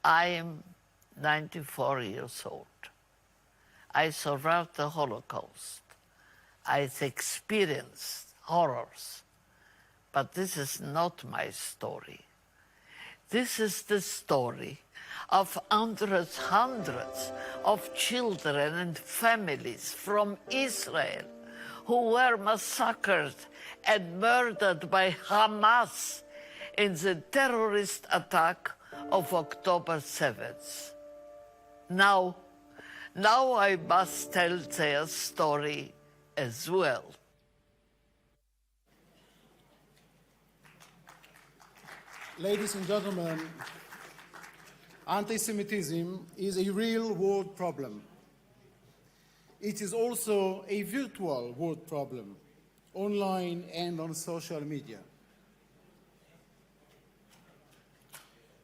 I am 94 years old. I survived the Holocaust. I experienced horrors. But this is not my story. This is the story of hundreds of children and families from Israel who were massacred and murdered by Hamas in the terrorist attack of October 7th. Now I must tell their story as well. Ladies and gentlemen, anti-Semitism is a real world problem. It is also a virtual world problem, online and on social media.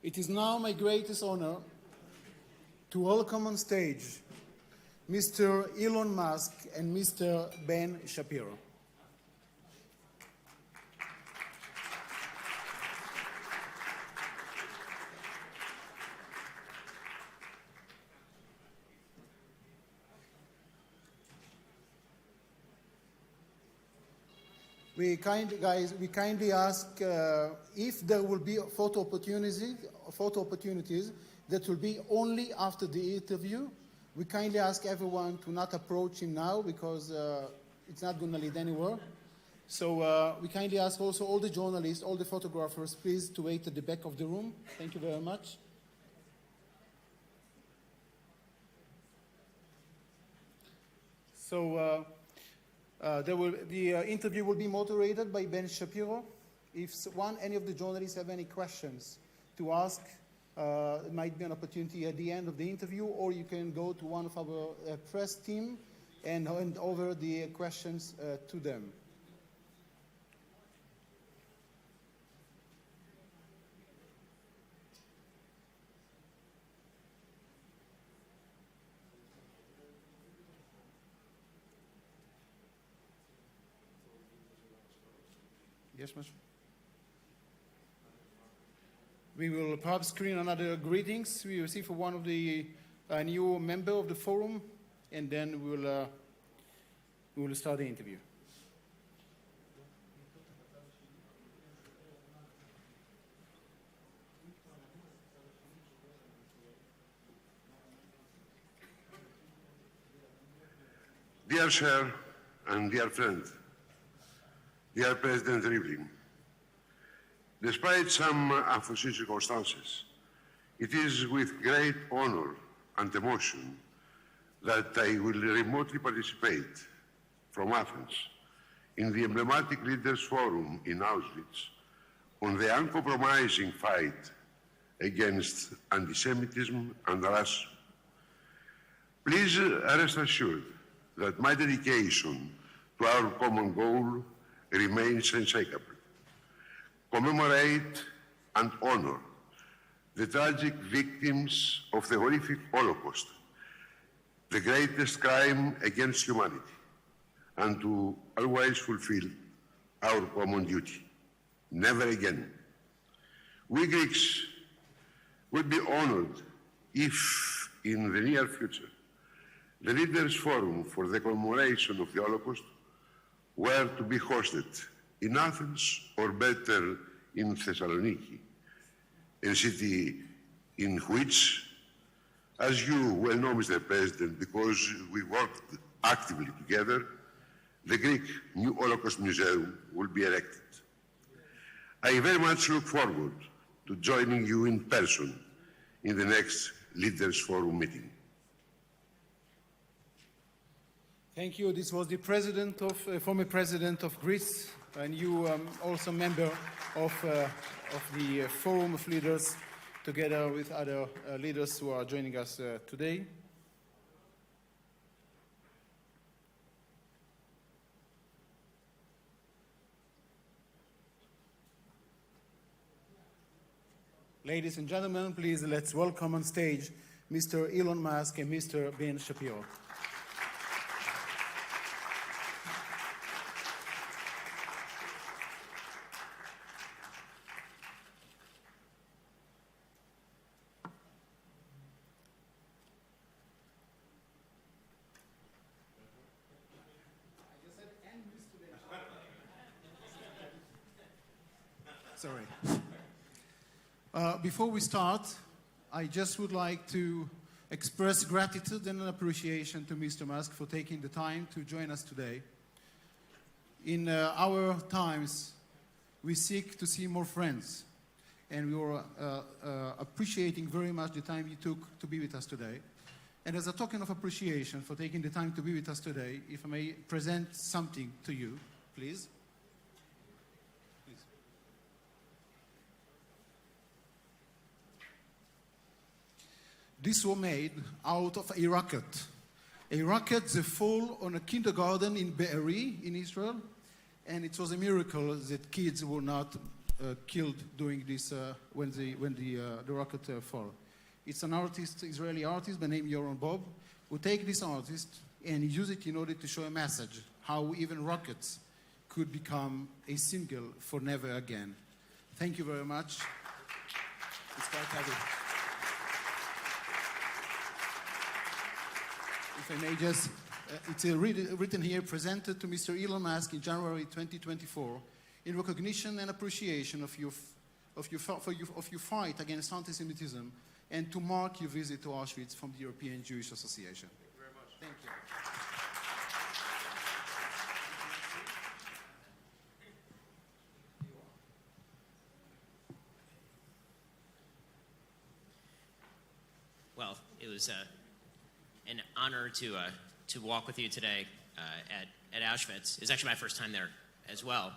It is now my greatest honor to welcome on stage Mr. Elon Musk and Mr. Ben Shapiro. We kindly ask if there will be photo opportunities that will be only after the interview. We kindly ask everyone to not approach him now because it's not going to lead anywhere. So we kindly ask also all the journalists, all the photographers, please to wait at the back of the room. Thank you very much. So the interview will be moderated by Ben Shapiro. If any of the journalists have any questions to ask, it might be an opportunity at the end of the interview, or you can go to one of our press team and hand over the questions to them. Yes, Mr. We will perhaps screen another greetings we receive for one of the new member of the forum, and then we will start the interview. Dear Chair and dear friend, dear President Rivlin, despite some unforeseen circumstances, it is with great honor and emotion that I will remotely participate from Athens in the emblematic Leaders Forum in Auschwitz on the uncompromising fight against anti-Semitism and racism. Please rest assured that my dedication to our common goal remains unshakable. Commemorate and honor the tragic victims of the horrific Holocaust, the greatest crime against humanity, and to always fulfill our common duty. Never again. We Greeks would be honored if, in the near future, the Leaders Forum for the commemoration of the Holocaust were to be hosted in Athens, or better, in Thessaloniki, a city in which, as you well know, Mr. President, because we worked actively together, the Greek New Holocaust Museum will be erected. I very much look forward to joining you in person in the next Leaders Forum meeting. Thank you. This was the former president of Greece, and you also member of the Forum of Leaders, together with other leaders who are joining us today. Ladies and gentlemen, please let's welcome on stage Mr. Elon Musk and Mr. Ben Shapiro. Sorry. Before we start, I just would like to express gratitude and appreciation to Mr. Musk for taking the time to join us today. In our times, we seek to see more friends, and we were appreciating very much the time you took to be with us today. And as a token of appreciation for taking the time to be with us today, if I may present something to you, please. This was made out of a rocket. A rocket that fell on a kindergarten in Be'eri in Israel, and it was a miracle that kids were not killed doing this when the rocket fell. It's an artist, Israeli artist by name Yoron Bob, who take this artist and use it in order to show a message, how even rockets could become a symbol for never again. Thank you very much. It's quite heavy. If I may just, it's written here, presented to Mr. Elon Musk in January 2024, in recognition and appreciation of your fight against anti-Semitism, and to mark your visit to Auschwitz from the European Jewish Association. Thank you very much. Thank you. Well, it was an honor to walk with you today at Auschwitz. It's actually my first time there as well.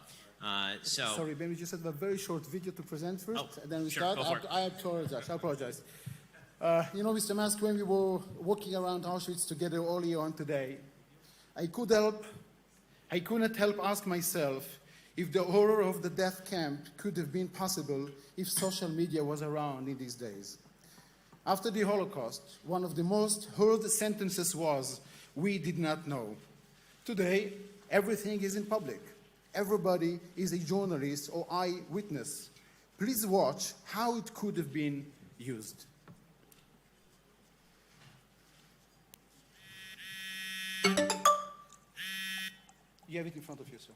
Sorry, Ben, we just had a very short video to present first, and then we sure, start. I apologize. You know, Mr. Musk, when we were walking around Auschwitz together earlier on today, I couldn't help ask myself if the horror of the death camp could have been possible if social media was around in these days. After the Holocaust, one of the most heard sentences was, "We did not know." Today, everything is in public. Everybody is a journalist or eyewitness. Please watch how it could have been used. You have it in front of you, sir.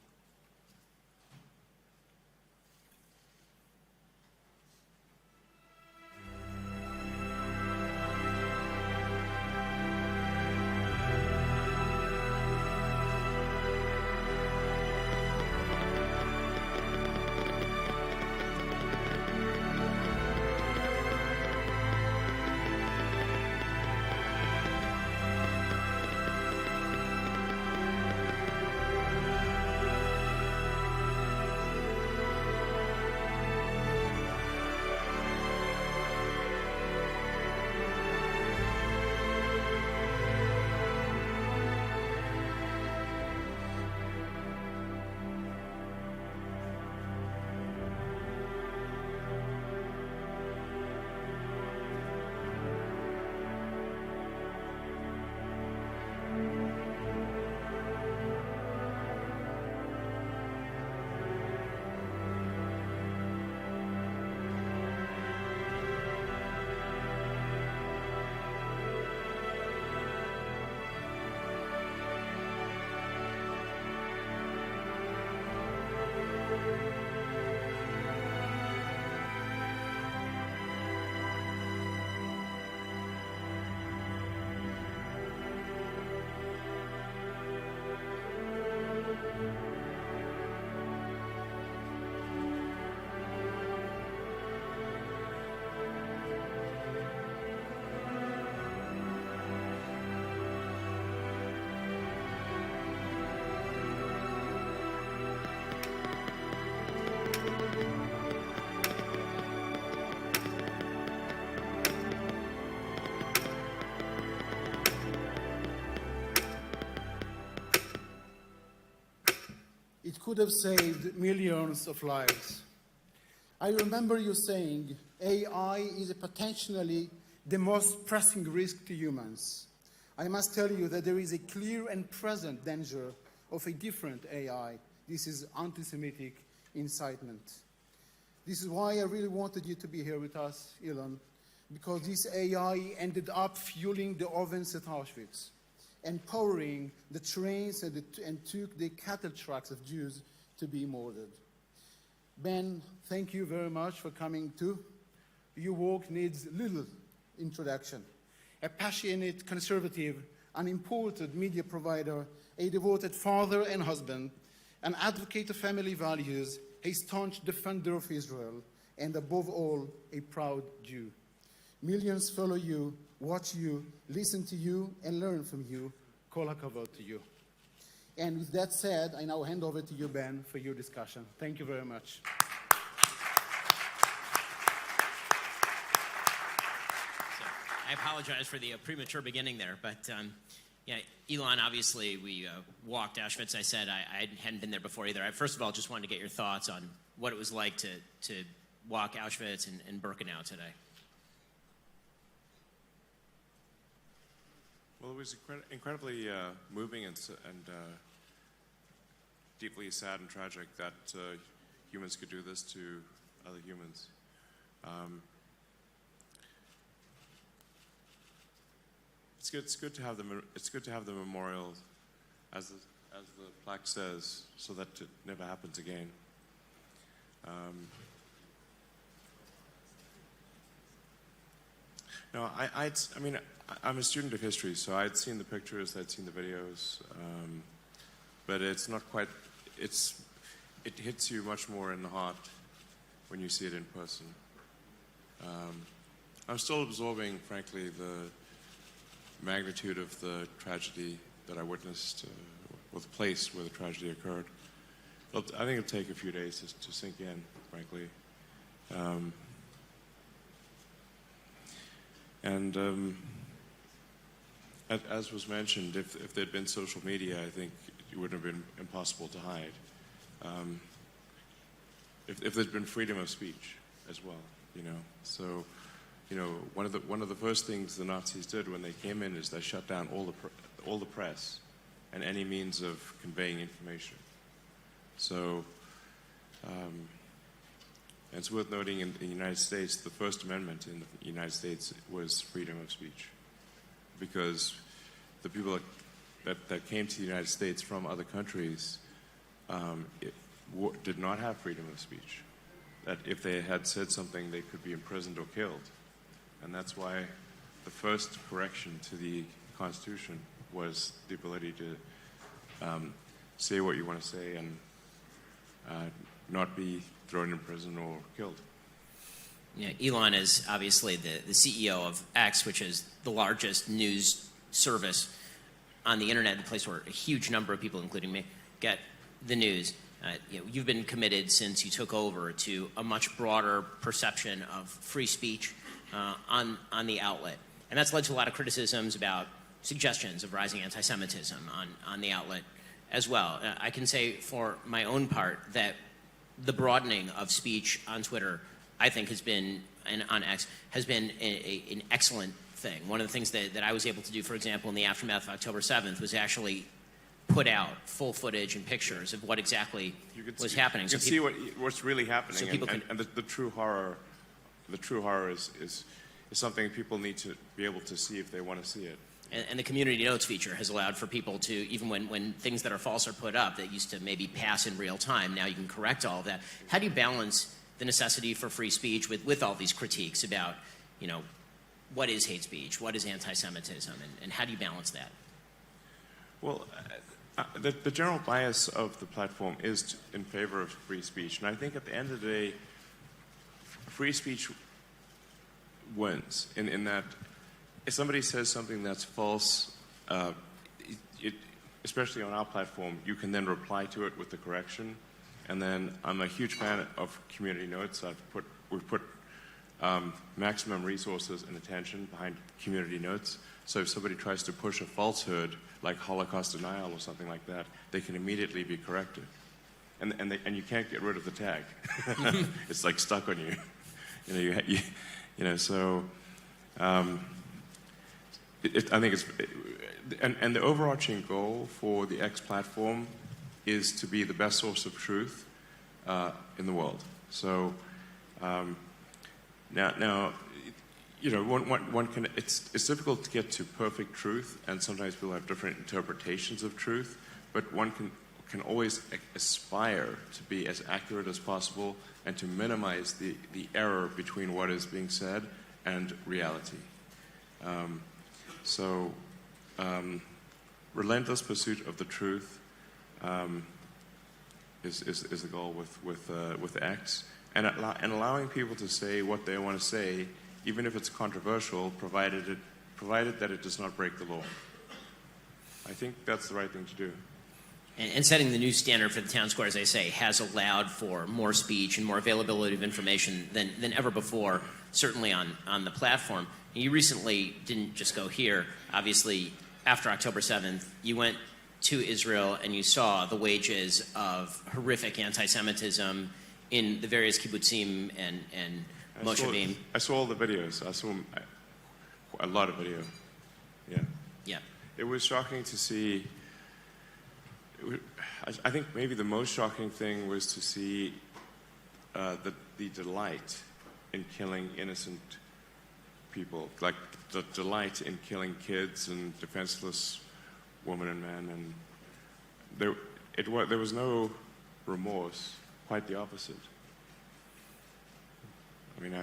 It could have saved millions of lives. I remember you saying AI is potentially the most pressing risk to humans. I must tell you that there is a clear and present danger of a different AI. This is anti-Semitic incitement. This is why I really wanted you to be here with us, Elon, because this AI ended up fueling the ovens at Auschwitz and powering the trains and took the cattle trucks of Jews to be murdered. Ben, thank you very much for coming too. Your work needs little introduction. A passionate conservative, an important media provider, a devoted father and husband, an advocate of family values, a staunch defender of Israel, and above all, a proud Jew. Millions follow you, watch you, listen to you, and learn from you. Kol hakavod to you. And with that said, I now hand over to you, Ben, for your discussion. Thank you very much. I apologize for the premature beginning there, but yeah, Elon, obviously we walked Auschwitz. I said I hadn't been there before either. First of all, just wanted to get your thoughts on what it was like to walk Auschwitz and Birkenau today. Well, it was incredibly moving and deeply sad and tragic that humans could do this to other humans. It's good to have the memorial, as the plaque says, so that it never happens again. No, I mean, I'm a student of history, so I'd seen the pictures, I'd seen the videos, but it's not quite. It hits you much more in the heart when you see it in person. I'm still absorbing, frankly, the magnitude of the tragedy that I witnessed, or the place where the tragedy occurred. I think it'll take a few days to sink in, frankly. As was mentioned, if there'd been social media, I think it wouldn't have been impossible to hide. If there'd been freedom of speech as well, you know. So, you know, one of the first things the Nazis did when they came in is they shut down all the press and any means of conveying information. So, and it's worth noting in the United States, the First Amendment in the United States was freedom of speech, because the people that came to the United States from other countries did not have freedom of speech. That if they had said something, they could be imprisoned or killed. And that's why the first correction to the Constitution was the ability to say what you want to say and not be thrown in prison or killed. Yeah, Elon is obviously the CEO of X, which is the largest news service on the internet, the place where a huge number of people, including me, get the news. You've been committed since you took over to a much broader perception of free speech on the outlet. And that's led to a lot of criticisms about suggestions of rising anti-Semitism on the outlet as well. I can say for my own part that the broadening of speech on Twitter, I think, has been, and on X, has been an excellent thing. One of the things that I was able to do, for example, in the aftermath of October 7th, was actually put out full footage and pictures of what exactly was happening. You can see what's really happening, so and the true horror. The true horror is something people need to be able to see if they want to see it. And the community notes feature has allowed for people to, even when things that are false are put up that used to maybe pass in real time, now you can correct all of that. How do you balance the necessity for free speech with all these critiques about, you know, what is hate speech, what is anti-Semitism, and how do you balance that? Well, the general bias of the platform is in favor of free speech. And I think at the end of the day, free speech wins in that if somebody says something that's false, especially on our platform, you can then reply to it with the correction. And then I'm a huge fan of community notes. We've put maximum resources and attention behind community notes. So if somebody tries to push a falsehood, like Holocaust denial or something like that, they can immediately be corrected. And you can't get rid of the tag. It's like stuck on you. So I think it's, and the overarching goal for the X platform is to be the best source of truth in the world. So now, you know, one can. It's difficult to get to perfect truth, and sometimes people have different interpretations of truth. But one can always aspire to be as accurate as possible and to minimize the error between what is being said and reality. Relentless pursuit of the truth is the goal with X, and allowing people to say what they want to say, even if it's controversial, provided that it does not break the law. I think that's the right thing to do. And setting the new standard for the town square, as I say, has allowed for more speech and more availability of information than ever before, certainly on the platform. And you recently didn't just go here. Obviously, after October 7th, you went to Israel and you saw the wages of horrific anti-Semitism in the various kibbutzim and moshavim. I saw all the videos. I saw a lot of video. Yeah. Yeah. It was shocking to see. I think maybe the most shocking thing was to see the delight in killing innocent people, like the delight in killing kids and defenseless women and men, and there was no remorse, quite the opposite. I mean,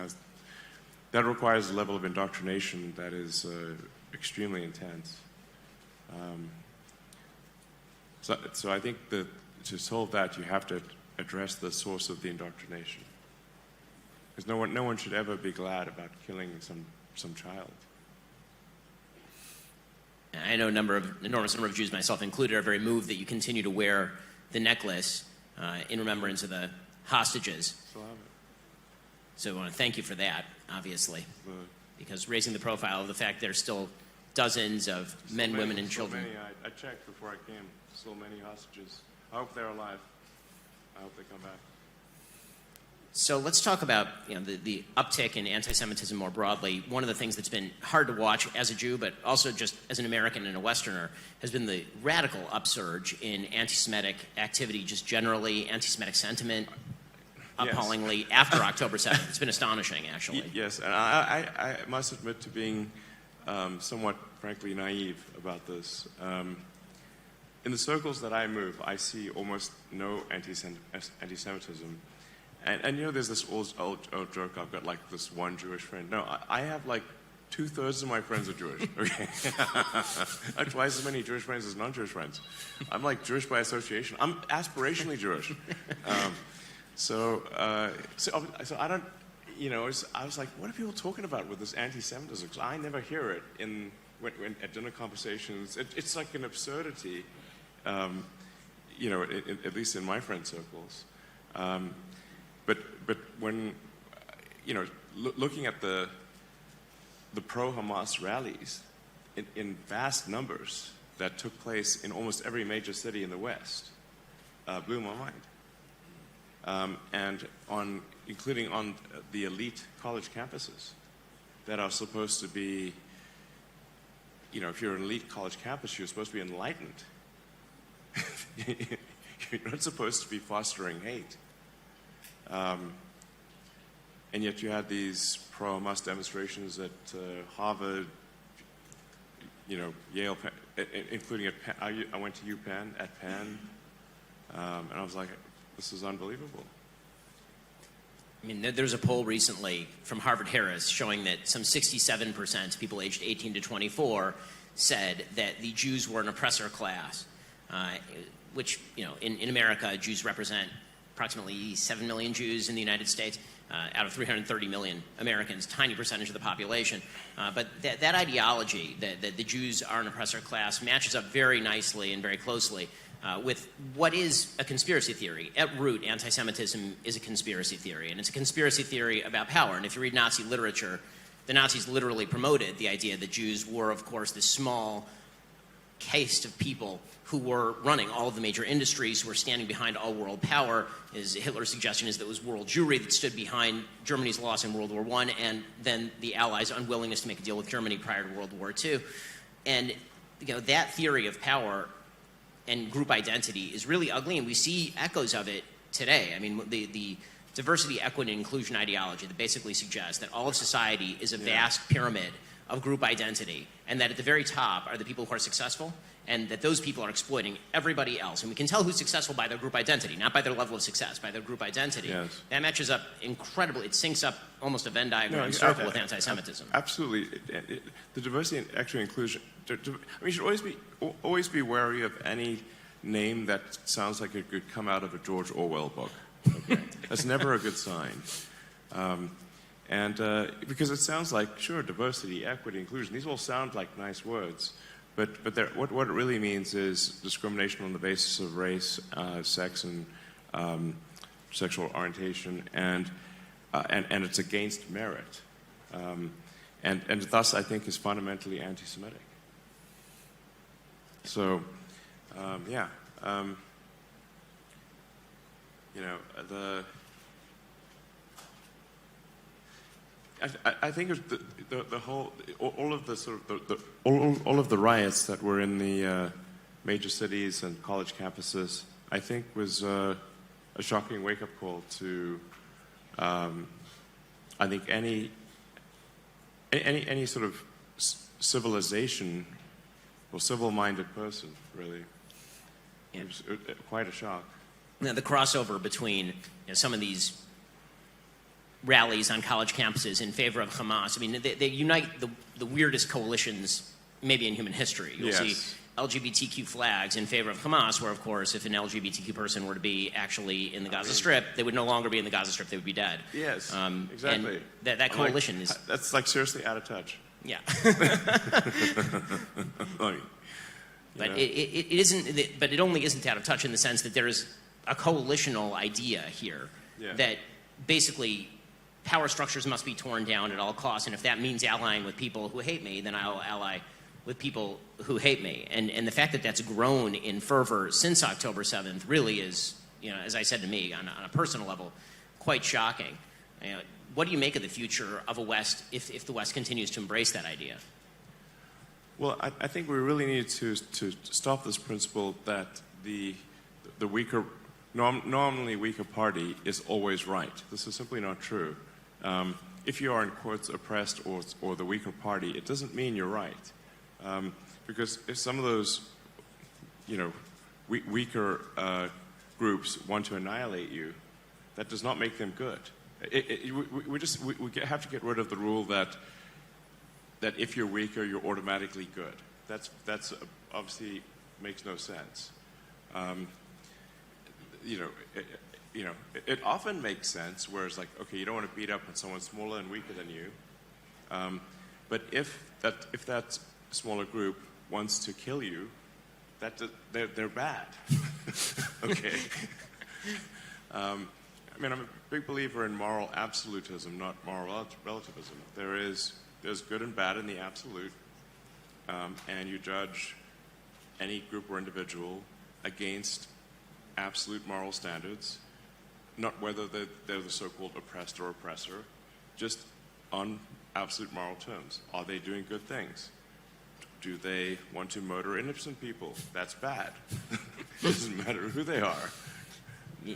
that requires a level of indoctrination that is extremely intense. So I think that to solve that, you have to address the source of the indoctrination. Because no one should ever be glad about killing some child. I know enormous number of Jews, myself included, are very moved that you continue to wear the necklace in remembrance of the hostages. Still have it. So I want to thank you for that, obviously, because raising the profile of the fact there's still dozens of men, women, and children. Many, I checked before I came. So many hostages. I hope they're alive. I hope they come back. So let's talk about the uptick in anti-Semitism more broadly. One of the things that's been hard to watch as a Jew, but also just as an American and a Westerner, has been the radical upsurge in anti-Semitic activity, just generally anti-Semitic sentiment, appallingly, yes. After October 7th. It's been astonishing, actually. Yes, and I must admit to being somewhat, frankly, naive about this. In the circles that I move, I see almost no anti-Semitism. And there's this old joke, I've got like this one Jewish friend. No, I have like 2/3 of my friends are Jewish. Okay, I have twice as many Jewish friends as non-Jewish friends. I'm like Jewish by association. I'm aspirationally Jewish. So I don't, I was like, what are people talking about with this anti-Semitism? Because I never hear it when at dinner conversations. It's like an absurdity, at least in my friend circles. But when, looking at the pro-Hamas rallies in vast numbers that took place in almost every major city in the West, blew my mind. And including on the elite college campuses that are supposed to be, if you're an elite college campus, you're supposed to be enlightened. You're not supposed to be fostering hate. And yet you had these pro-Hamas demonstrations at Harvard, Yale, including at Penn. I went to UPenn, at Penn, and I was like, this is unbelievable. I mean, there's a poll recently from Harvard-Harris showing that some 67% of people aged 18 to 24 said that the Jews were an oppressor class, which, in America, Jews represent approximately 7 million Jews in the United States out of 330 million Americans, tiny percentage of the population. But that ideology, that the Jews are an oppressor class, matches up very nicely and very closely with what is a conspiracy theory. At root, anti-Semitism is a conspiracy theory, and it's a conspiracy theory about power. And if you read Nazi literature, the Nazis literally promoted the idea that Jews were, of course, this small caste of people who were running all of the major industries, who were standing behind all world power. Hitler's suggestion is that it was world Jewry that stood behind Germany's loss in World War I, and then the Allies' unwillingness to make a deal with Germany prior to World War II. And that theory of power and group identity is really ugly, and we see echoes of it today. I mean, the diversity, equity, and inclusion ideology that basically suggests that all of society is a vast pyramid of group identity, and that at the very top are the people who are successful, and that those people are exploiting everybody else. And we can tell who's successful by their group identity, not by their level of success, by their group identity. Yes. That matches up incredibly. It syncs up almost a Venn diagram circle with anti-Semitism. Absolutely. The diversity and actually inclusion, we should always be wary of any name that sounds like it could come out of a George Orwell book. Okay? That's never a good sign. Because it sounds like, sure, diversity, equity, inclusion, these all sound like nice words, but what it really means is discrimination on the basis of race, sex, and sexual orientation, and it's against merit, and thus I think is fundamentally anti-Semitic. So, I think the whole, all of the sort of all of the riots that were in the major cities and college campuses, I think was a shocking wake-up call to, I think any sort of civilization or civil-minded person, really. Yeah. It was quite a shock. Now, the crossover between some of these rallies on college campuses in favor of Hamas, I mean, they unite the weirdest coalitions maybe in human history. You'll see LGBTQ flags in favor of Hamas, where, of course, if an LGBTQ person were to be actually in the Gaza Strip, they would no longer be in the Gaza Strip, they would be dead. Yes, exactly. And that coalition is... That's like seriously out of touch. Yeah. But it isn't. But it only isn't out of touch in the sense that there is a coalitional idea here that basically power structures must be torn down at all costs, and if that means allying with people who hate me, then I'll ally with people who hate me. And the fact that that's grown in fervor since October 7th really is, as I said to me on a personal level, quite shocking. What do you make of the future of a West if the West continues to embrace that idea? Well, I think we really need to stop this principle that the weaker, normally weaker party is always right. This is simply not true. If you are in quotes oppressed or the weaker party, it doesn't mean you're right. Because if some of those, weaker groups want to annihilate you, that does not make them good. We have to get rid of the rule that if you're weaker, you're automatically good. That's obviously makes no sense. It often makes sense where it's like, okay, you don't want to beat up on someone smaller and weaker than you. But if that smaller group wants to kill you, they're bad. Okay. I'm a big believer in moral absolutism, not moral relativism. There's good and bad in the absolute, and you judge any group or individual against absolute moral standards, not whether they're the so-called oppressed or oppressor, just on absolute moral terms. Are they doing good things? Do they want to murder innocent people? That's bad. It doesn't matter who they are.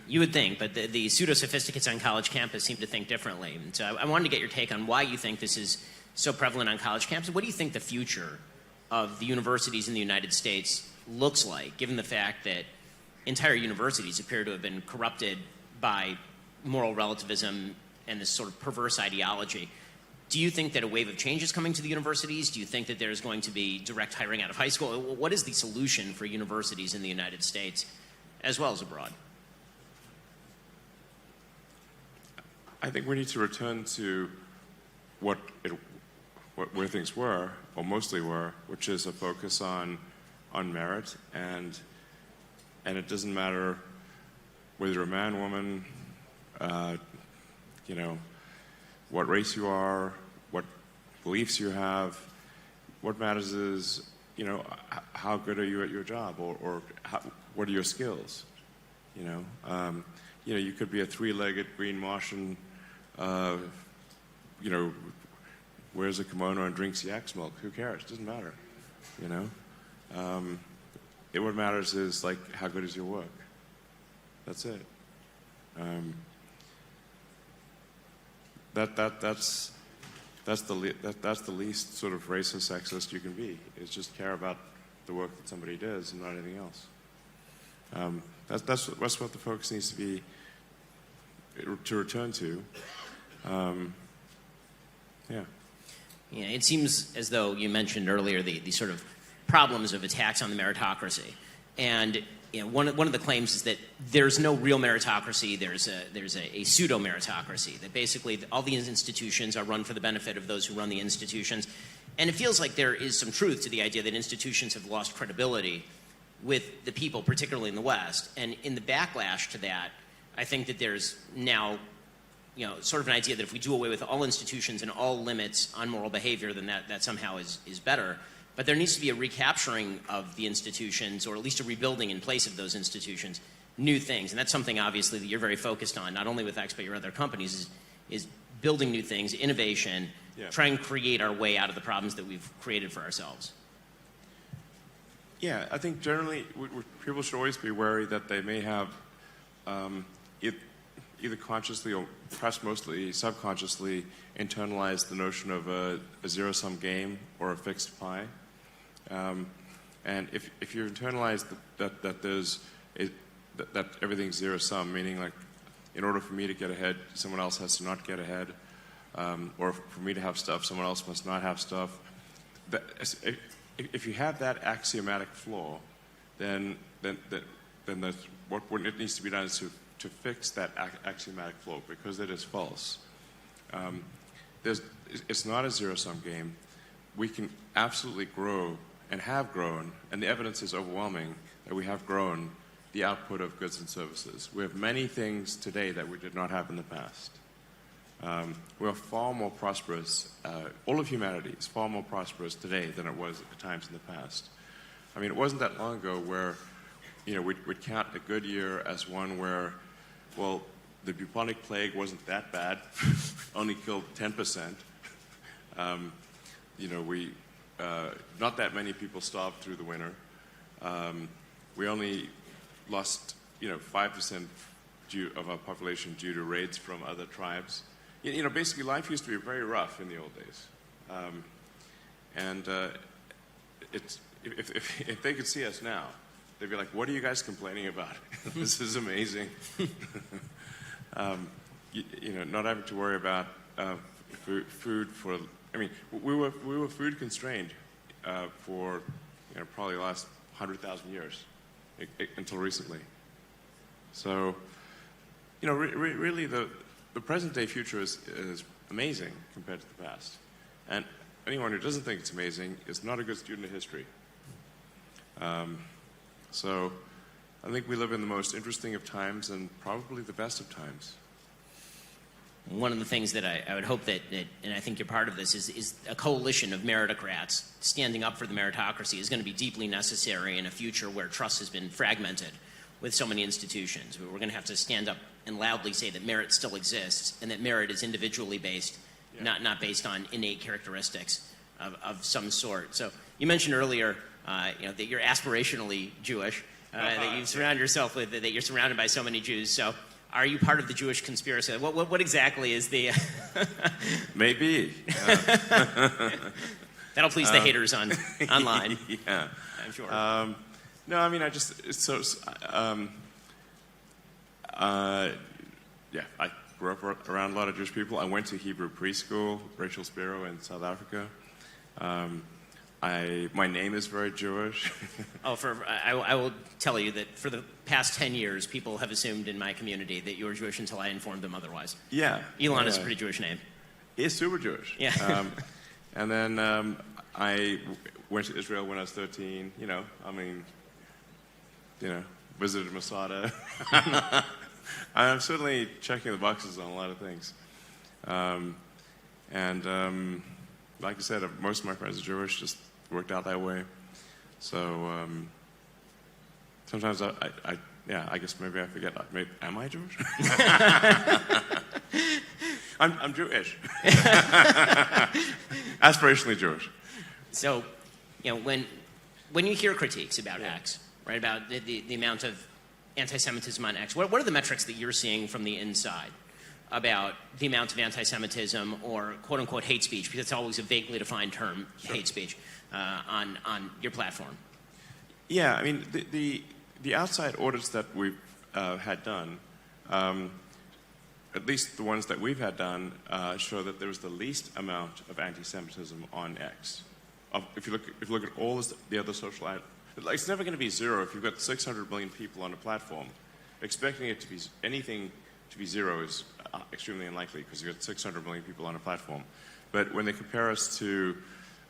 You would think, but the pseudo-sophisticates on college campus seem to think differently. And so I wanted to get your take on why you think this is so prevalent on college campuses. What do you think the future of the universities in the United States looks like, given the fact that entire universities appear to have been corrupted by moral relativism and this sort of perverse ideology? Do you think that a wave of change is coming to the universities? Do you think that there's going to be direct hiring out of high school? What is the solution for universities in the United States as well as abroad? I think we need to return to where things were, or mostly were, which is a focus on merit, and it doesn't matter whether you're a man, woman, what race you are, what beliefs you have. What matters is, how good are you at your job, or what are your skills? You could be a three-legged green Martian, wears a kimono and drinks yak's milk. Who cares? It doesn't matter, What matters is, how good is your work? That's it. that's the least sort of racist, sexist you can be, is just care about the work that somebody does and not anything else. That's what the focus needs to be, to return to. Yeah. Yeah, it seems as though you mentioned earlier the sort of problems of attacks on the meritocracy. And one of the claims is that there's no real meritocracy, there's a pseudo-meritocracy, that basically all these institutions are run for the benefit of those who run the institutions. And it feels like there is some truth to the idea that institutions have lost credibility with the people, particularly in the West. And in the backlash to that, I think that there's now sort of an idea that if we do away with all institutions and all limits on moral behavior, then that somehow is better. But there needs to be a recapturing of the institutions, or at least a rebuilding in place of those institutions, new things. And that's something, obviously, that you're very focused on, not only with X, but your other companies, is building new things, innovation, try and create our way out of the problems that we've created for ourselves. Yeah, I think generally people should always be wary that they may have either consciously or perhaps mostly subconsciously internalized the notion of a zero-sum game or a fixed pie. And if you internalize that everything's zero-sum, meaning like in order for me to get ahead, someone else has to not get ahead, or for me to have stuff, someone else must not have stuff. If you have that axiomatic flaw, then what it needs to be done is to fix that axiomatic flaw, because it is false. It's not a zero-sum game. We can absolutely grow and have grown, and the evidence is overwhelming that we have grown the output of goods and services. We have many things today that we did not have in the past. We are far more prosperous. All of humanity is far more prosperous today than it was at times in the past. I mean, it wasn't that long ago where, we'd count a good year as one where, well, the bubonic plague wasn't that bad, only killed 10%. Not that many people starved through the winter. We only lost, 5% of our population due to raids from other tribes. Basically life used to be very rough in the old days. If they could see us now, they'd be like, what are you guys complaining about? This is amazing. Not having to worry about food for, we were food constrained for, probably the last 100,000 years until recently. So, really the present day future is amazing compared to the past. And anyone who doesn't think it's amazing is not a good student of history. So I think we live in the most interesting of times and probably the best of times. One of the things that I would hope that, and I think you're part of this, is a coalition of meritocrats standing up for the meritocracy is going to be deeply necessary in a future where trust has been fragmented with so many institutions. We're going to have to stand up and loudly say that merit still exists and that merit is individually based, not based on innate characteristics of some sort. So you mentioned earlier that you're aspirationally Jewish, that you surround yourself with, that you're surrounded by so many Jews. So are you part of the Jewish conspiracy? What exactly is the... Maybe. That'll please the haters online. Yeah. I'm sure. No, I grew up around a lot of Jewish people. I went to Hebrew preschool, Rachel Spiro in South Africa. My name is very Jewish. I will tell you that for the past 10 years, people have assumed in my community that you were Jewish until I informed them otherwise. Yeah. Elon is a pretty Jewish name. He's super Jewish. Yeah. And then I went to Israel when I was 13. Visited Masada. I'm certainly checking the boxes on a lot of things. Like I said, most of my friends are Jewish, just worked out that way. So sometimes I guess maybe I forget. Am I Jewish? I'm Jewish. Aspirationally Jewish. So, when you hear critiques about X, right, about the amount of anti-Semitism on X, what are the metrics that you're seeing from the inside about the amount of anti-Semitism or quote-unquote hate speech, because it's always a vaguely defined term, sure, hate speech, on your platform? Yeah, I mean, the outside audits that we've had done, at least the ones that we've had done, show that there was the least amount of anti-Semitism on X. If you look at all the other social outlets, it's never going to be zero. If you've got 600 million people on a platform, expecting it to be anything to be zero is extremely unlikely, because you've got 600 million people on a platform. But when they compare us to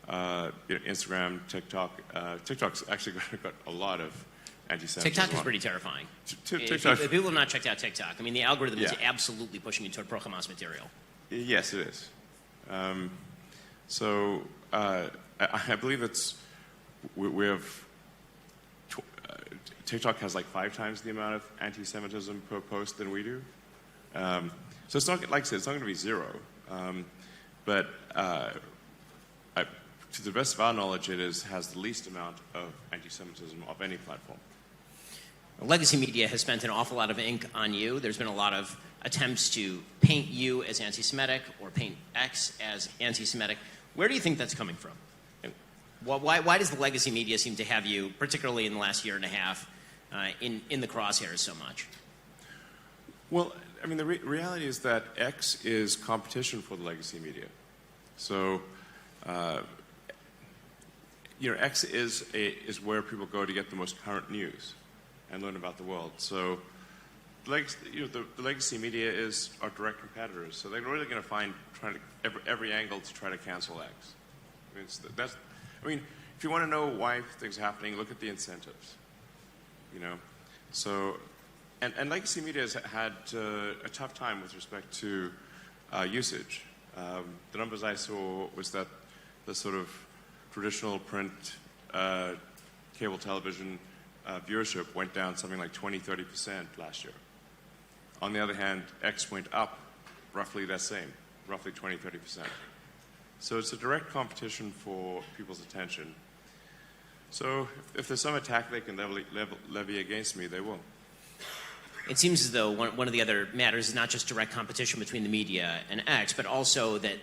Instagram, TikTok, TikTok's actually got a lot of anti-Semitism. TikTok is pretty terrifying. If people have not checked out TikTok, I mean, the algorithm is absolutely pushing you toward pro-Hamas material. Yes, it is. I believe we have TikTok has like 5 times the amount of anti-Semitism per post than we do. So it's not, like I said, it's not going to be zero. But to the best of our knowledge, it has the least amount of anti-Semitism of any platform. Legacy media has spent an awful lot of ink on you. There's been a lot of attempts to paint you as anti-Semitic or paint X as anti-Semitic. Where do you think that's coming from? Why does the legacy media seem to have you, particularly in the last year and a half, in the crosshairs so much? Well, I mean, the reality is that X is competition for the legacy media. So, X is where people go to get the most current news and learn about the world. So, the legacy media is our direct competitors. So they're really going to find every angle to try to cancel X. I mean, if you want to know why things are happening, look at the incentives. So, and legacy media has had a tough time with respect to usage. The numbers I saw was that the sort of traditional print cable television viewership went down something like 20-30% last year. On the other hand, X went up roughly that same, roughly 20-30%. So it's a direct competition for people's attention. So if there's some attack they can levy against me, they will. It seems as though one of the other matters is not just direct competition between the media and X, but also that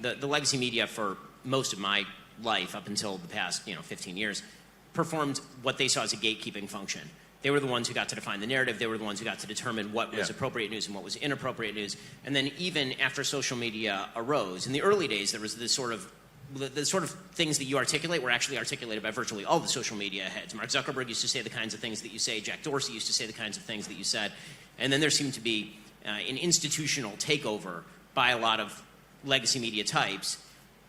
the legacy media for most of my life, up until the past 15 years, performed what they saw as a gatekeeping function. They were the ones who got to define the narrative. They were the ones who got to determine what was appropriate news and what was inappropriate news. And then even after social media arose, in the early days, there was this sort of the sort of things that you articulate were actually articulated by virtually all the social media heads. Mark Zuckerberg used to say the kinds of things that you say. Jack Dorsey used to say the kinds of things that you said. And then there seemed to be an institutional takeover by a lot of legacy media types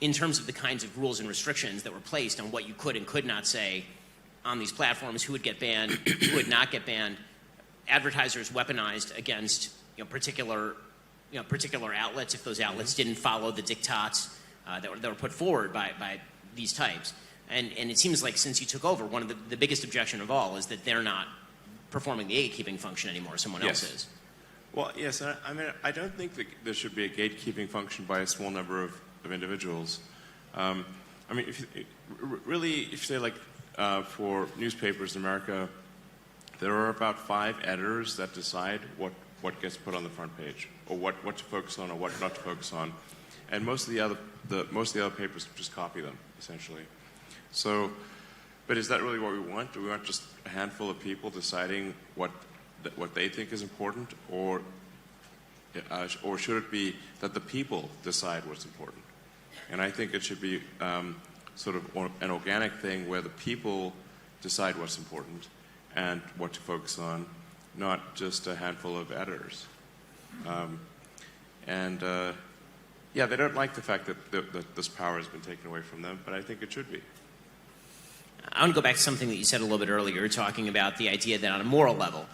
in terms of the kinds of rules and restrictions that were placed on what you could and could not say on these platforms, who would get banned, who would not get banned. Advertisers weaponized against particular outlets if those outlets didn't follow the diktats that were put forward by these types. And it seems like since you took over, one of the biggest objection of all is that they're not performing the gatekeeping function anymore. Someone else is. Well, yes. I mean, I don't think that there should be a gatekeeping function by a small number of individuals. I mean, if you say like for newspapers in America, there are about 5 editors that decide what gets put on the front page, or what to focus on or what not to focus on, and most of the other papers just copy them essentially. So, but is that really what we want? Do we want just a handful of people deciding what they think is important, or should it be that the people decide what's important? And I think it should be sort of an organic thing where the people decide what's important and what to focus on, not just a handful of editors. They don't like the fact that this power has been taken away from them, but I think it should be. I want to go back to something that you said a little bit earlier, talking about the idea that on a moral level,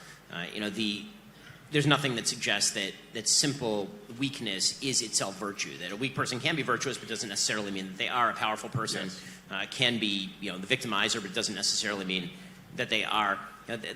there's nothing that suggests that simple weakness is itself virtue. That a weak person can be virtuous, but doesn't necessarily mean that they are. A powerful person can be, the victimizer, but doesn't necessarily mean that they are.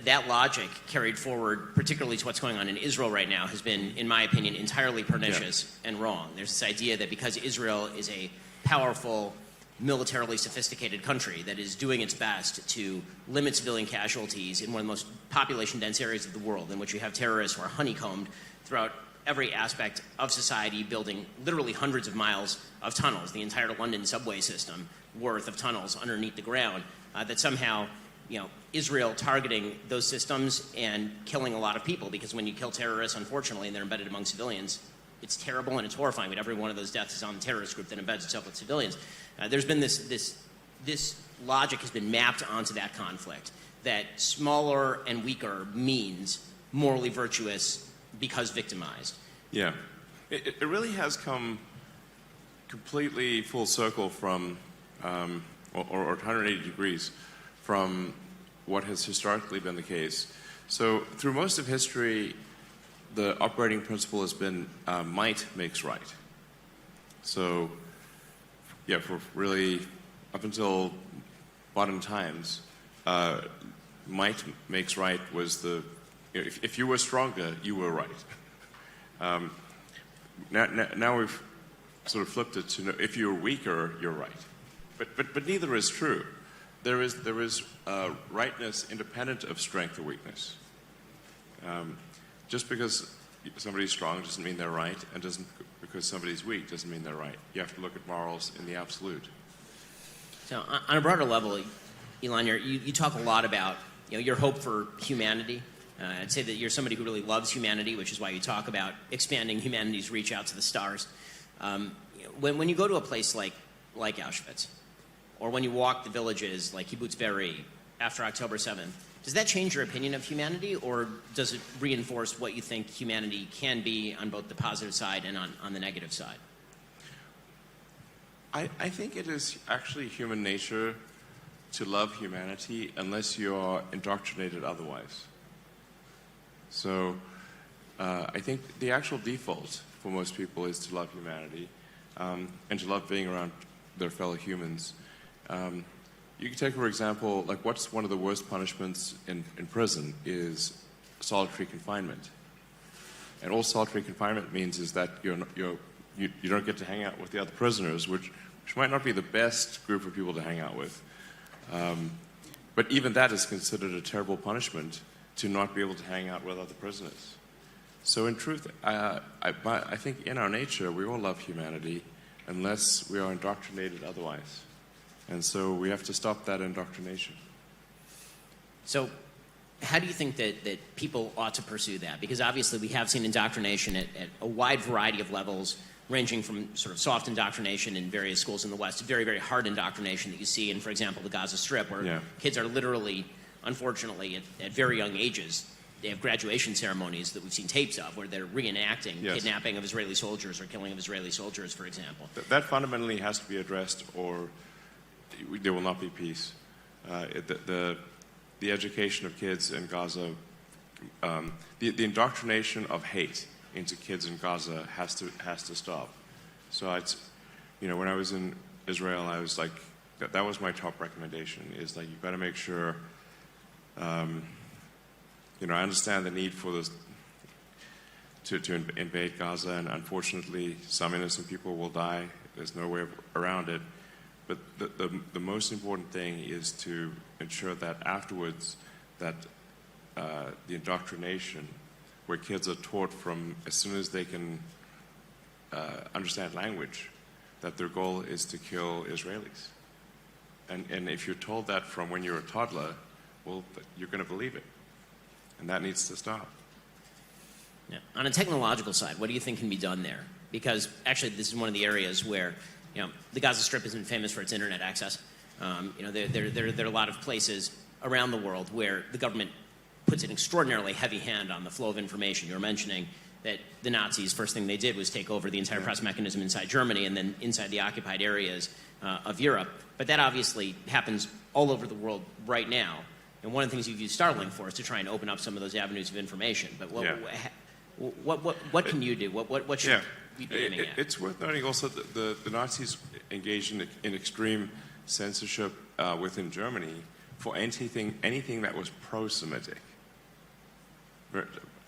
That logic carried forward, particularly to what's going on in Israel right now, has been, in my opinion, entirely pernicious and wrong. There's this idea that because Israel is a powerful, militarily sophisticated country that is doing its best to limit civilian casualties in one of the most population-dense areas of the world, in which you have terrorists who are honeycombed throughout every aspect of society, building literally hundreds of miles of tunnels, the entire London subway system worth of tunnels underneath the ground, that somehow, Israel targeting those systems and killing a lot of people, because when you kill terrorists, unfortunately, and they're embedded among civilians, it's terrible and it's horrifying, but every one of those deaths is on the terrorist group that embeds itself with civilians. There's been this logic has been mapped onto that conflict, that smaller and weaker means morally virtuous because victimized. Yeah. It really has come completely full circle from, or 180 degrees from what has historically been the case. So through most of history, the operating principle has been might makes right. So, yeah, for really up until modern times, might makes right was if you were stronger, you were right. Now we've sort of flipped it to if you're weaker, you're right. But neither is true. There is rightness independent of strength or weakness. Just because somebody's strong doesn't mean they're right, and because somebody's weak doesn't mean they're right. You have to look at morals in the absolute. So on a broader level, Elon, you talk a lot about your hope for humanity. I'd say that you're somebody who really loves humanity, which is why you talk about expanding humanity's reach out to the stars. When you go to a place like Auschwitz, or when you walk the villages like Kibbutz Be'eri after October 7th, does that change your opinion of humanity, or does it reinforce what you think humanity can be on both the positive side and on the negative side? I think it is actually human nature to love humanity unless you are indoctrinated otherwise. So I think the actual default for most people is to love humanity and to love being around their fellow humans. You can take, for example, like what's one of the worst punishments in prison is solitary confinement. And all solitary confinement means is that you don't get to hang out with the other prisoners, which might not be the best group of people to hang out with. But even that is considered a terrible punishment, to not be able to hang out with other prisoners. So in truth, I think in our nature, we all love humanity unless we are indoctrinated otherwise. And so we have to stop that indoctrination. So how do you think that people ought to pursue that? Because obviously we have seen indoctrination at a wide variety of levels, ranging from sort of soft indoctrination in various schools in the West to very, very hard indoctrination that you see in, for example, the Gaza Strip, where kids are literally, unfortunately, at very young ages, they have graduation ceremonies that we've seen tapes of where they're reenacting kidnapping of Israeli soldiers or killing of Israeli soldiers, for example. That fundamentally has to be addressed, or there will not be peace. The education of kids in Gaza, the indoctrination of hate into kids in Gaza has to stop. So when I was in Israel, I was like, that was my top recommendation, is like, you've got to make sure, I understand the need for this to invade Gaza, and unfortunately some innocent people will die. There's no way around it. But the most important thing is to ensure that afterwards that the indoctrination, where kids are taught from as soon as they can understand language, that their goal is to kill Israelis. And if you're told that from when you're a toddler, well, you're going to believe it. And that needs to stop. Yeah. On a technological side, what do you think can be done there? Because actually this is one of the areas where the Gaza Strip isn't famous for its internet access. There are a lot of places around the world where the government puts an extraordinarily heavy hand on the flow of information. You were mentioning that the Nazis, first thing they did was take over the entire press mechanism inside Germany and then inside the occupied areas of Europe. But that obviously happens all over the world right now. And one of the things you've used Starlink for is to try and open up some of those avenues of information. But what can you do? What should we be aiming at? It's worth noting also that the Nazis engaged in extreme censorship within Germany for anything that was pro-Semitic.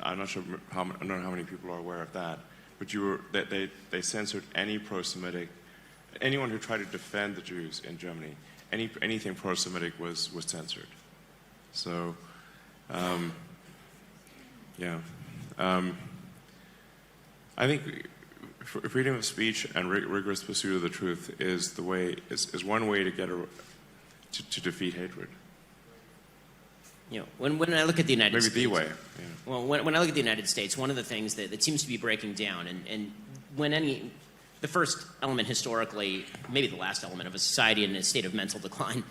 I'm not sure I don't know how many people are aware of that, but they censored any pro-Semitic, anyone who tried to defend the Jews in Germany. Anything pro-Semitic was censored. So, I think freedom of speech and rigorous pursuit of the truth is the way is one way to get to defeat hatred. You know, when I look at the United States, maybe the way. Yeah. Well, when I look at the United States, one of the things that seems to be breaking down, and when the first element historically, maybe the last element of a society in a state of mental decline,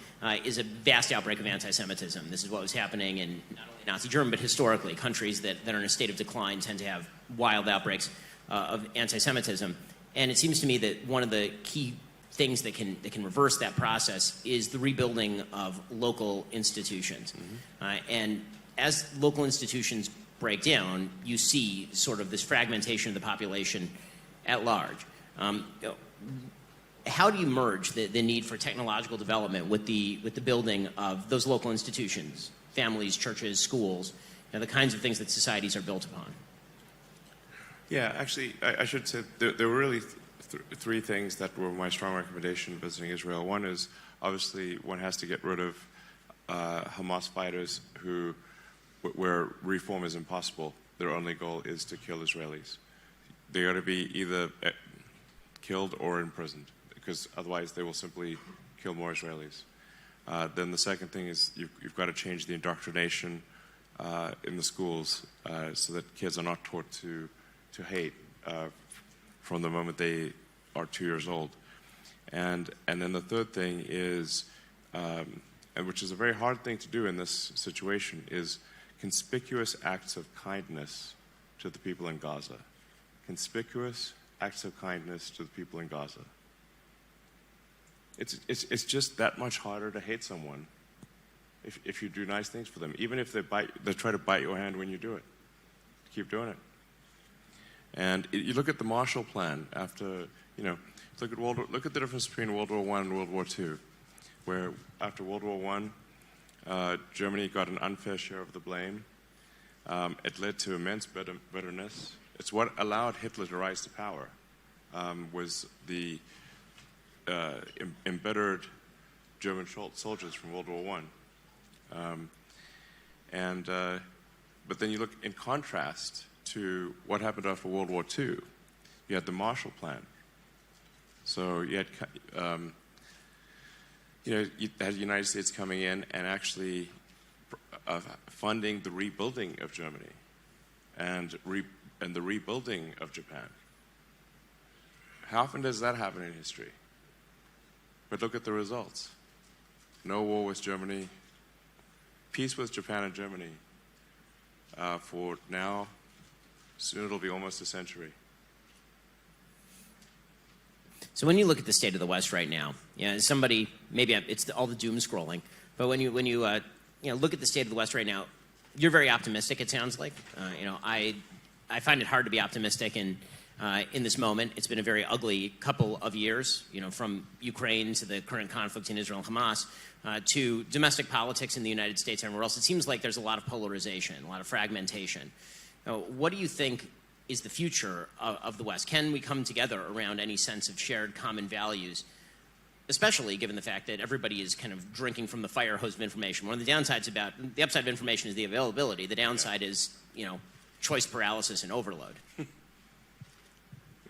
is a vast outbreak of anti-Semitism. This is what was happening in not only Nazi Germany, but historically, countries that are in a state of decline tend to have wild outbreaks of anti-Semitism. And it seems to me that one of the key things that can reverse that process is the rebuilding of local institutions. Mm-hmm. And as local institutions break down, you see sort of this fragmentation of the population at large. How do you merge the need for technological development with the building of those local institutions, families, churches, schools, the kinds of things that societies are built upon? Yeah, actually, I should say there were really three things that were my strong recommendation visiting Israel. One is, obviously, one has to get rid of Hamas fighters where reform is impossible. Their only goal is to kill Israelis. They ought to be either killed or imprisoned, because otherwise they will simply kill more Israelis. Then the second thing is you've got to change the indoctrination in the schools so that kids are not taught to hate from the moment they are 2 years old. And then the third thing is, and which is a very hard thing to do in this situation, is conspicuous acts of kindness to the people in Gaza. Conspicuous acts of kindness to the people in Gaza. It's just that much harder to hate someone if you do nice things for them, even if they try to bite your hand when you do it. Keep doing it. And you look at the Marshall Plan after, look at the difference between World War I and World War II, where after World War I, Germany got an unfair share of the blame. It led to immense bitterness. It's what allowed Hitler to rise to power, was the embittered German soldiers from World War I. But then you look in contrast to what happened after World War II. You had the Marshall Plan. So you had, you had the United States coming in and actually funding the rebuilding of Germany and the rebuilding of Japan. How often does that happen in history? But look at the results. No war with Germany. Peace with Japan and Germany for now. Soon it'll be almost a century. So when you look at the state of the West right now, somebody, maybe it's all the doom scrolling, but when you look at the state of the West right now, you're very optimistic, it sounds like. I find it hard to be optimistic in this moment. It's been a very ugly couple of years, from Ukraine to the current conflict in Israel and Hamas, to domestic politics in the United States and everywhere else. It seems like there's a lot of polarization, a lot of fragmentation. What do you think is the future of the West? Can we come together around any sense of shared common values, especially given the fact that everybody is kind of drinking from the fire hose of information? One of the downsides the upside of information is the availability. The downside is, choice paralysis and overload. I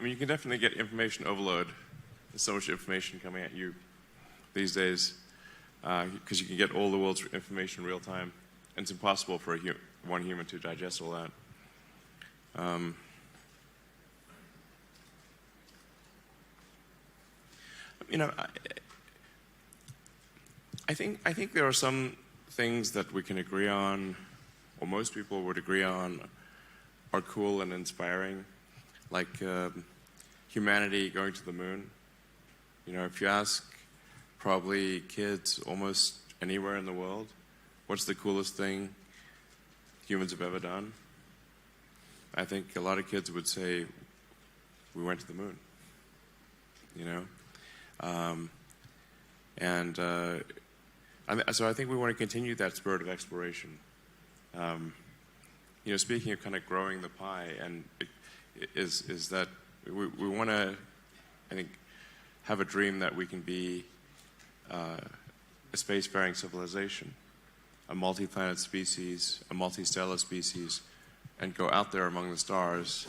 mean, you can definitely get information overload. There's so much information coming at you these days because you can get all the world's information in real time. And it's impossible for one human to digest all that. I think there are some things that we can agree on, or most people would agree on, are cool and inspiring, like humanity going to the moon. If you ask probably kids almost anywhere in the world, what's the coolest thing humans have ever done? I think a lot of kids would say, we went to the moon, so I think we want to continue that spirit of exploration. Speaking of kind of growing the pie, and is that we want to, I think, have a dream that we can be a spacefaring civilization, a multi-planet species, a multi-stellar species, and go out there among the stars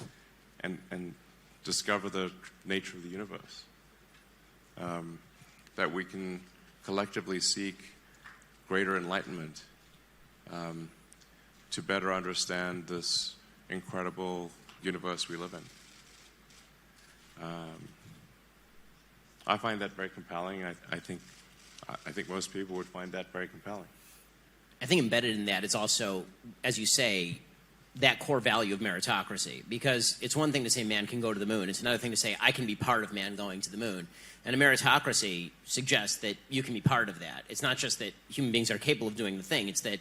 and discover the nature of the universe. That we can collectively seek greater enlightenment to better understand this incredible universe we live in. I find that very compelling. I think most people would find that very compelling. I think embedded in that is also, as you say, that core value of meritocracy. Because it's one thing to say man can go to the moon. It's another thing to say I can be part of man going to the moon. And a meritocracy suggests that you can be part of that. It's not just that human beings are capable of doing the thing. It's that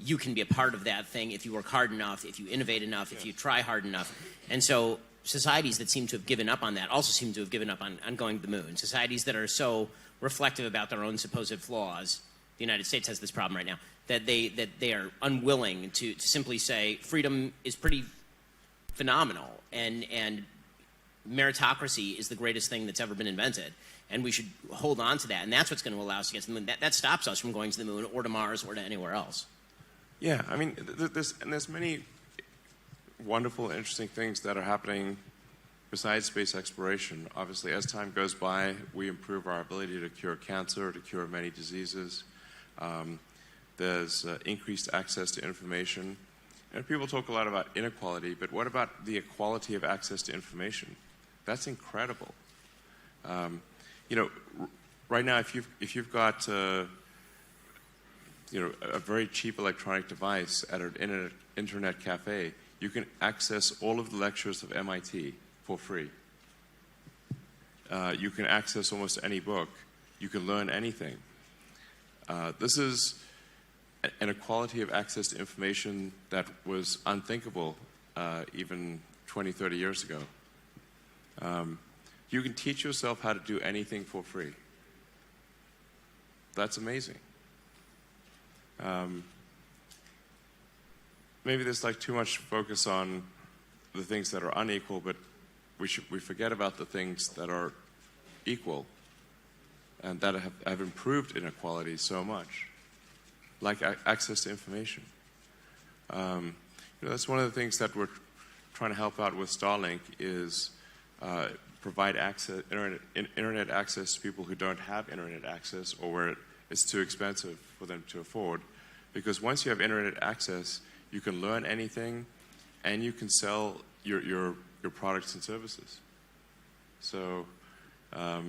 you can be a part of that thing if you work hard enough, if you innovate enough, if you try hard enough. And so societies that seem to have given up on that also seem to have given up on going to the moon. Societies that are so reflective about their own supposed flaws, the United States has this problem right now, that they are unwilling to simply say freedom is pretty phenomenal and meritocracy is the greatest thing that's ever been invented, and we should hold on to that, and that's what's going to allow us to get to the moon. That stops us from going to the moon or to Mars or to anywhere else. Yeah, I mean, there's many wonderful, interesting things that are happening besides space exploration. Obviously, as time goes by, we improve our ability to cure cancer, to cure many diseases. There's increased access to information. And people talk a lot about inequality, but what about the equality of access to information? That's incredible. You know, right now, if you've got you know, a very cheap electronic device at an internet cafe, you can access all of the lectures of MIT for free. You can access almost any book. You can learn anything. This is an equality of access to information that was unthinkable even 20, 30 years ago. You can teach yourself how to do anything for free. That's amazing. Maybe there's like too much focus on the things that are unequal, but we forget about the things that are equal and that have improved inequality so much, like access to information. You know, that's one of the things that we're trying to help out with Starlink is provide access, internet access to people who don't have internet access or where it's too expensive for them to afford. Because once you have internet access, you can learn anything and you can sell your products and services. So I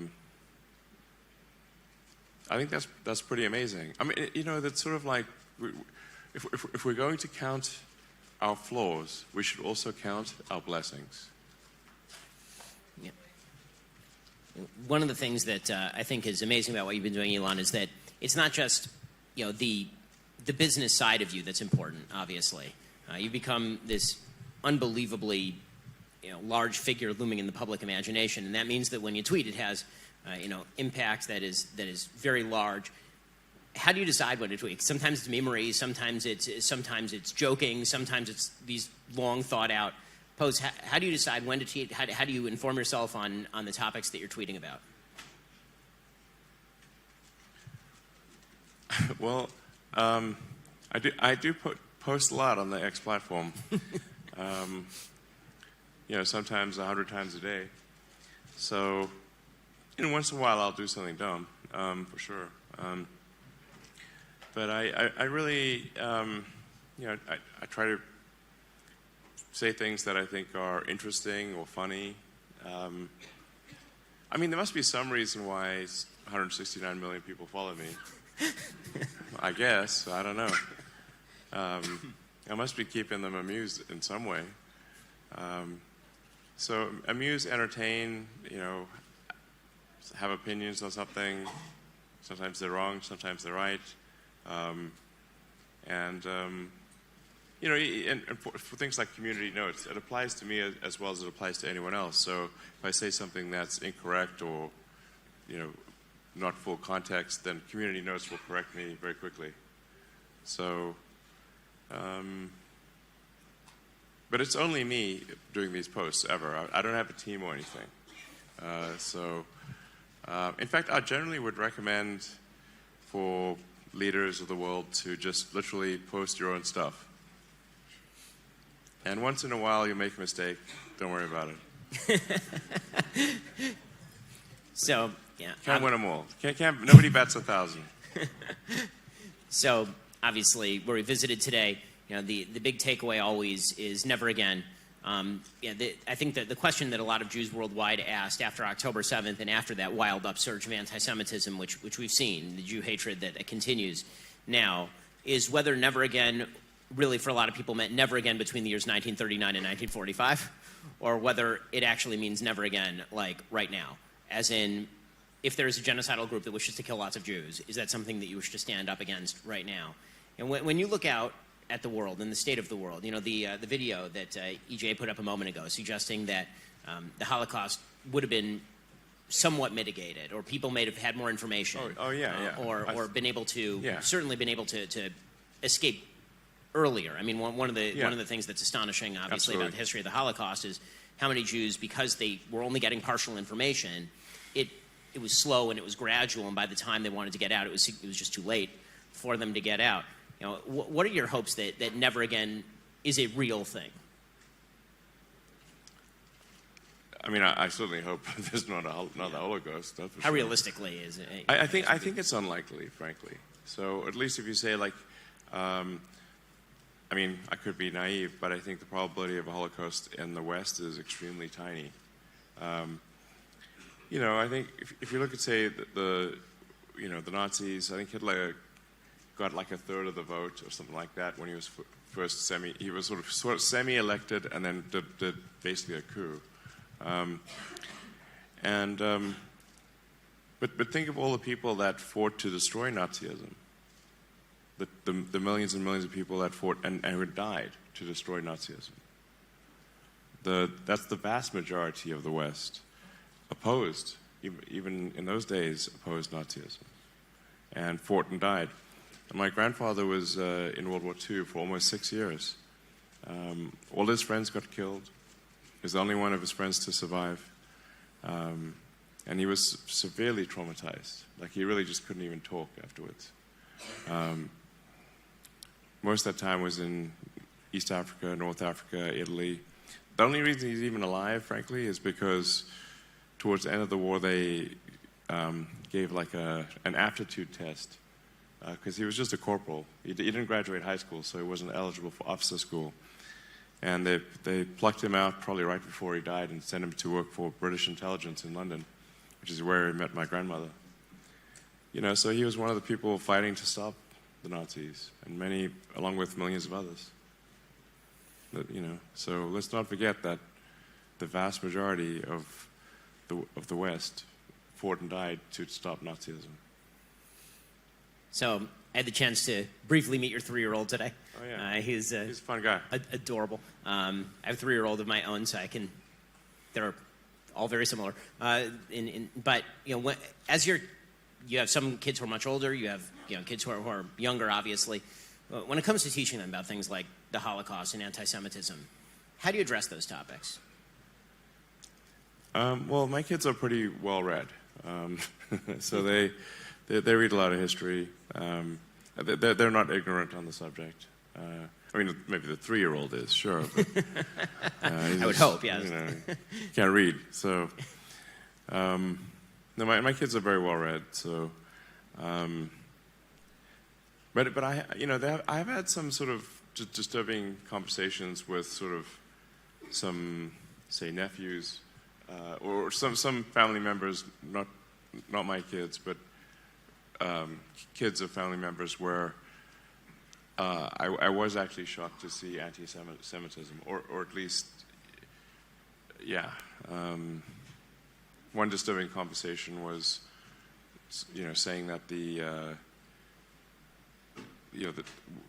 think that's pretty amazing. I mean, you know, that's sort of like, if we're going to count our flaws, we should also count our blessings. Yeah. One of the things that I think is amazing about what you've been doing, Elon, is that it's not just, you know, the business side of you that's important, obviously. You've become this unbelievably, you know, large figure looming in the public imagination, and that means that when you tweet, it has you know, impact that is very large. How do you decide when to tweet? Sometimes it's memory, sometimes it's joking, sometimes it's these long thought out posts. How do you decide when to tweet? How do you inform yourself on the topics that you're tweeting about? Well, I do post a lot on the X platform. You know, sometimes 100 times a day. So, you know, once in a while I'll do something dumb, for sure. But I really, you know, I try to say things that I think are interesting or funny. I mean, there must be some reason why 169 million people follow me. I guess. I don't know. I must be keeping them amused in some way. So amuse, entertain, you know, have opinions on something. Sometimes they're wrong, sometimes they're right. You know, and for things like community notes, it applies to me as well as it applies to anyone else. So if I say something that's incorrect or, you know, not full context, then community notes will correct me very quickly. So, but it's only me doing these posts ever. I don't have a team or anything. In fact, I generally would recommend for leaders of the world to just literally post your own stuff. And once in a while, you make a mistake, Don't worry about it. So, yeah. Can't win them all. Nobody bats 1,000. So, obviously, where we visited today, the big takeaway always is never again. I think that the question that a lot of Jews worldwide asked after October 7th and after that wild upsurge of anti-Semitism, which we've seen, the Jew hatred that continues now, is whether never again really for a lot of people meant never again between the years 1939 and 1945, or whether it actually means never again, like right now. As in, if there is a genocidal group that wishes to kill lots of Jews, is that something that you wish to stand up against right now? And when you look out at the world and the state of the world, the video that EJ put up a moment ago suggesting that the Holocaust would have been somewhat mitigated, or people may have had more information. Or been able to, certainly been able to escape earlier. I mean, one of the things that's astonishing, obviously, about the history of the Holocaust is how many Jews, because they were only getting partial information, it was slow and it was gradual, and by the time they wanted to get out, it was just too late for them to get out. What are your hopes that never again is a real thing? I mean, I certainly hope there's not another Holocaust. That's for How sure. realistically is it? I think it's unlikely, frankly. So at least if you say like, I mean, I could be naive, but I think the probability of a Holocaust in the West is extremely tiny. I think if you look at, say, the Nazis, I think Hitler got like a third of the vote or something like that when he was he was sort of semi-elected and then did basically a coup. But think of all the people that fought to destroy Nazism. The millions and millions of people that fought and who died to destroy Nazism. That's the vast majority of the West opposed, even in those days, opposed Nazism and fought and died. And my grandfather was in World War II for almost 6 years. All his friends got killed. He was the only one of his friends to survive. And he was severely traumatized. Like, he really just couldn't even talk afterwards. Most of that time was in East Africa, North Africa, Italy. The only reason he's even alive, frankly, is because towards the end of the war, they gave like an aptitude test, because he was just a corporal. He didn't graduate high school, so he wasn't eligible for officer school. And they plucked him out probably right before he died and sent him to work for British intelligence in London, which is where he met my grandmother. So he was one of the people fighting to stop the Nazis, and many, along with millions of others. So let's not forget that the vast majority of the West fought and died to stop Nazism. So I had the chance to briefly meet your 3-year-old today. Oh, yeah. He's a fun guy. Adorable. I have a 3-year-old of my own, so they're all very similar. But as you have some kids who are much older, you have kids who are younger, obviously. When it comes to teaching them about things like the Holocaust and anti-Semitism, how do you address those topics? Well, my kids are pretty well read, so they read a lot of history. They're not ignorant on the subject. I mean, maybe the 3-year-old is, sure. But, I would hope, yes. Can't read, so. No, my kids are very well read, so. But I've had some sort of disturbing conversations with sort of some, say, nephews, or some family members, not my kids, but kids of family members, where I was actually shocked to see anti-Semitism, or at least, yeah. One disturbing conversation was, saying that that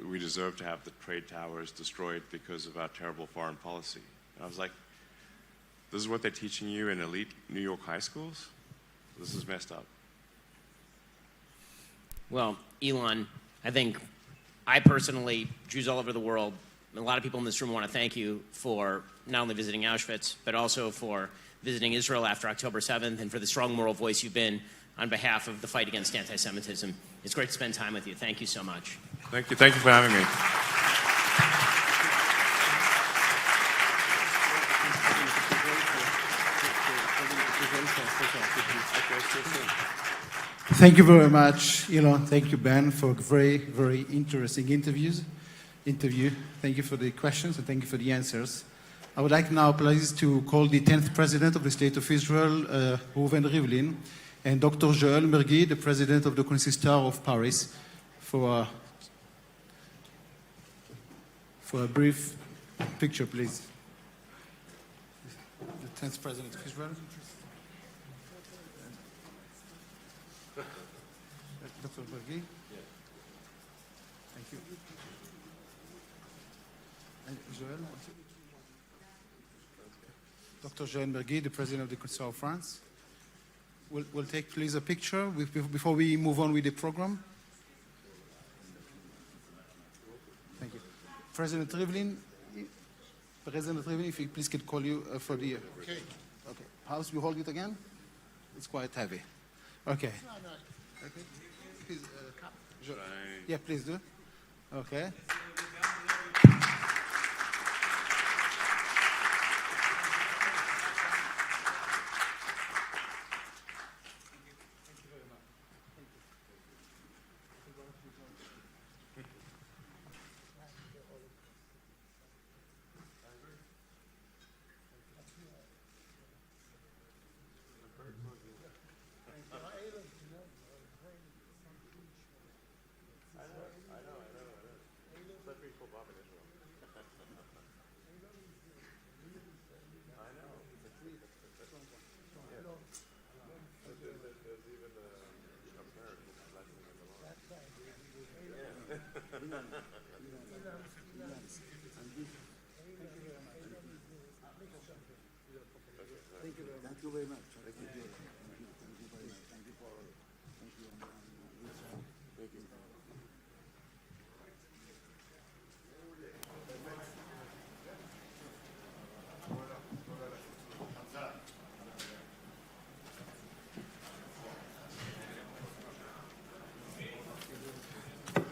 we deserve to have the trade towers destroyed because of our terrible foreign policy. And I was like, this is what they're teaching you in elite New York high schools? This is messed up. Well, Elon, I think I personally, Jews all over the world, a lot of people in this room want to thank you for not only visiting Auschwitz, but also for visiting Israel after October 7th, and for the strong moral voice you've been on behalf of the fight against anti-Semitism. It's great to spend time with you. Thank you so much. Thank you. Thank you for having me. Thank you very much, Elon. Thank you, Ben, for a very, very interesting interview. Thank you for the questions and thank you for the answers. I would like now, please, to call the 10th President of the State of Israel, Reuven Rivlin, and Dr. Joel Mergui, the President of the Consistoire of Paris, for a brief picture, please. The 10th President of Israel. Dr. Mergui. Thank you. And Joel. Dr. Joel Mergui, the President of the Consistoire of France. We'll take, please, a picture before we move on with the program. Thank you. President Rivlin, if you please could call you for the... Okay. Okay. How we hold it again? It's quite heavy. Okay. Okay. Please, yeah, please do. Okay. Thank you very much.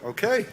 Okay.